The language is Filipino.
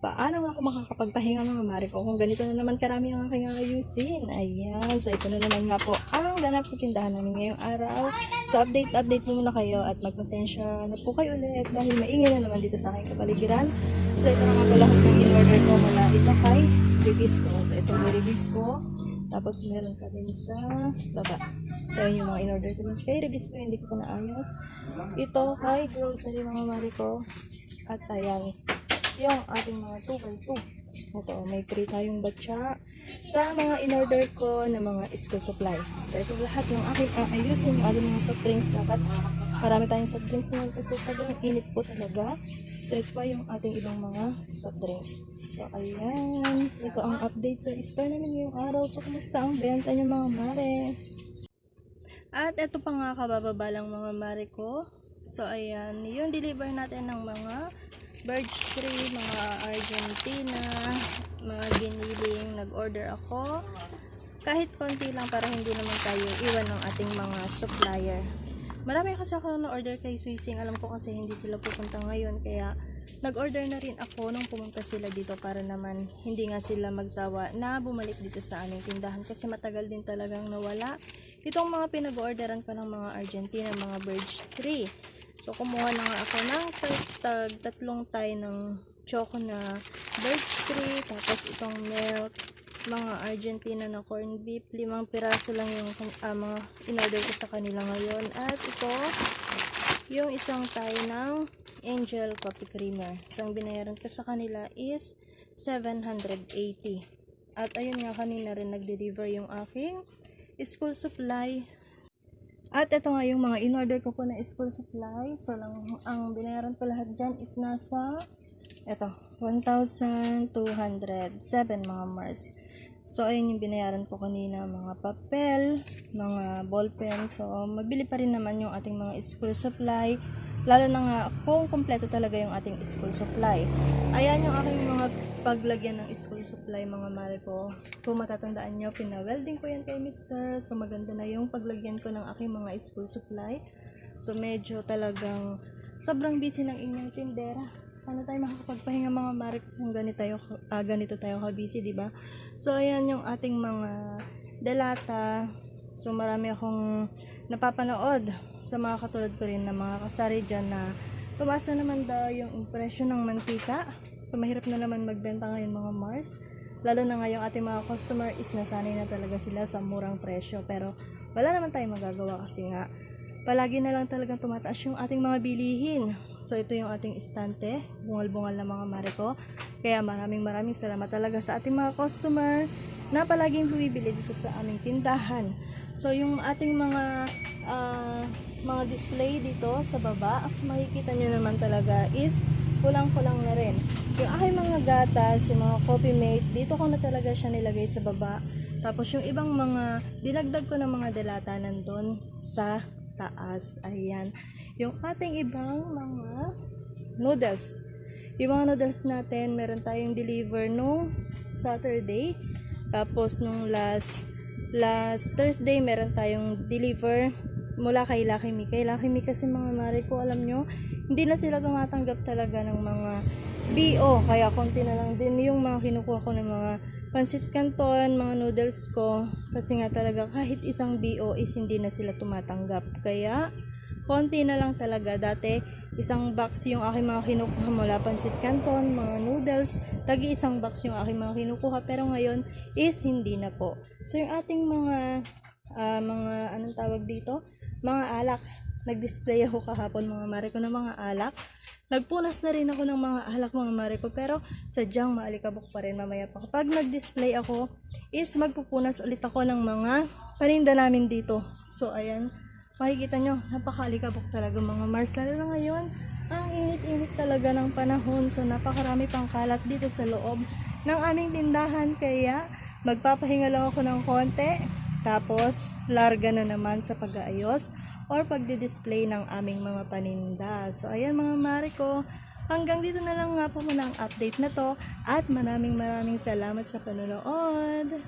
paano nga ako makakapagpahinga mga mare ko kung ganito na naman karami ang aking ayusin. Ayan, so ito na naman nga po ang ganap sa tindahan namin ngayong araw. So update muna kayo at magpasensya na po kayo ulit dahil maingay na naman dito sa aking kapaligiran. So ito na nga po lahat ng in-order ko mula ito kay Ribisco. So ito may Ribisco. Tapos meron ka din sa baba. So yun yung mga in-order ko kay Ribisco, hindi ko pa naayos. Ito kay grocery mga mare ko. At ayan, yung ating mga 2x2. Ito, may free tayong batya sa mga in-order ko na mga school supply. So ito lahat yung aking ayusin, yung ating mga soft drinks. Dapat marami tayong soft drinks naman kasi sobrang init po talaga. So ito pa yung ating ibang mga soft drinks. So ayan, ito ang update sa store namin ngayong araw. So kumusta ang benta niyo mga mare? At ito pa nga kabababa lang mga mare ko. So ayan, yung deliver natin ng mga birch tree, mga Argentina, mga giniling. Nag-order ako kahit konti lang para hindi naman tayo iwan ng ating mga supplier. Marami kasi ako na-order kay Swising. Alam ko kasi hindi sila pupunta ngayon, kaya nag-order na rin ako nung pumunta sila dito para naman hindi nga sila magsawa na bumalik dito sa aming tindahan kasi matagal din talagang nawala itong mga pinag-orderan ko ng mga Argentina, mga birch tree. So kumuha na nga ako ng tatlong tie ng choco na birch tree, tapos itong milk, mga Argentina na corned beef, 5 piraso lang yung mga in-order ko sa kanila ngayon. At ito yung isang tie ng Angel Coffee Creamer. So ang binayaran ko sa kanila is 780. At ayun nga, kanina rin nag-deliver yung aking school supply. At ito nga yung mga in-order ko po na school supply. So lang ang binayaran ko lahat dyan is nasa ito, 1,207 mga Mars. So ayun yung binayaran ko kanina, mga papel, mga ballpen. So mabili pa rin naman yung ating mga school supply. Lalo na nga kung kompleto talaga yung ating school supply. Ayan yung aking mga paglagyan ng school supply mga mare ko. Kung matatandaan nyo, pina-welding ko yan kay Mr. So maganda na yung paglagyan ko ng aking mga school supply. So medyo talagang sobrang busy ng inyong tindera. Paano tayo makakapagpahinga mga mare kung ganito tayo ka-busy, diba? So ayan yung ating mga delata. So marami akong napapanood sa mga katulad ko rin na mga kasari dyan na tumaas na naman daw yung impression ng mantika. So mahirap na naman magbenta ngayon mga Mars. Lalo na nga yung ating mga customer is nasanay na talaga sila sa murang presyo. Pero wala naman tayong magagawa kasi nga palagi na lang talagang tumataas yung ating mga bilihin. So ito yung ating istante, bungal-bungal na mga mare ko. Kaya maraming salamat talaga sa ating mga customer na palaging bumibili dito sa aming tindahan. So yung ating mga display dito sa baba, makikita nyo naman talaga is kulang-kulang na rin. Yung aking mga gatas, yung mga coffee mate, dito ko na talaga siya nilagay sa baba. Tapos yung ibang mga dinagdag ko ng mga delata nandun sa taas. Ayan. Yung ating ibang mga noodles. Yung mga noodles natin, meron tayong deliver nung Saturday. Tapos nung last Thursday, meron tayong deliver mula kay Lucky Me. Kay Lucky Me kasi mga mare ko, alam nyo, hindi na sila tumatanggap talaga ng mga BO. Kaya konti na lang din yung mga kinukuha ko ng mga pancit canton, mga noodles ko. Kasi nga talaga kahit isang BO is hindi na sila tumatanggap. Kaya konti na lang talaga. Dati isang box yung aking mga kinukuha mula pancit canton, mga noodles. Tagi isang box yung aking mga kinukuha. Pero ngayon is hindi na po. So yung ating mga anong tawag dito? Mga alak. Nag-display ako kahapon mga mare ko ng mga alak. Nagpunas na rin ako ng mga alak mga mare ko, pero sadyang maalikabok pa rin mamaya pa. Kapag nag-display ako, is magpupunas ulit ako ng mga paninda namin dito. So ayan, makikita nyo, napakaalikabok talaga mga Mars. Lalo na ngayon, ang init-init talaga ng panahon. So napakarami pang kalat dito sa loob ng aming tindahan. Kaya magpapahinga lang ako ng konti. Tapos, larga na naman sa pag-aayos or pagdi-display ng aming mga paninda. So, ayan mga mare ko. Hanggang dito na lang nga po muna ang update na to. At maraming salamat sa panonood.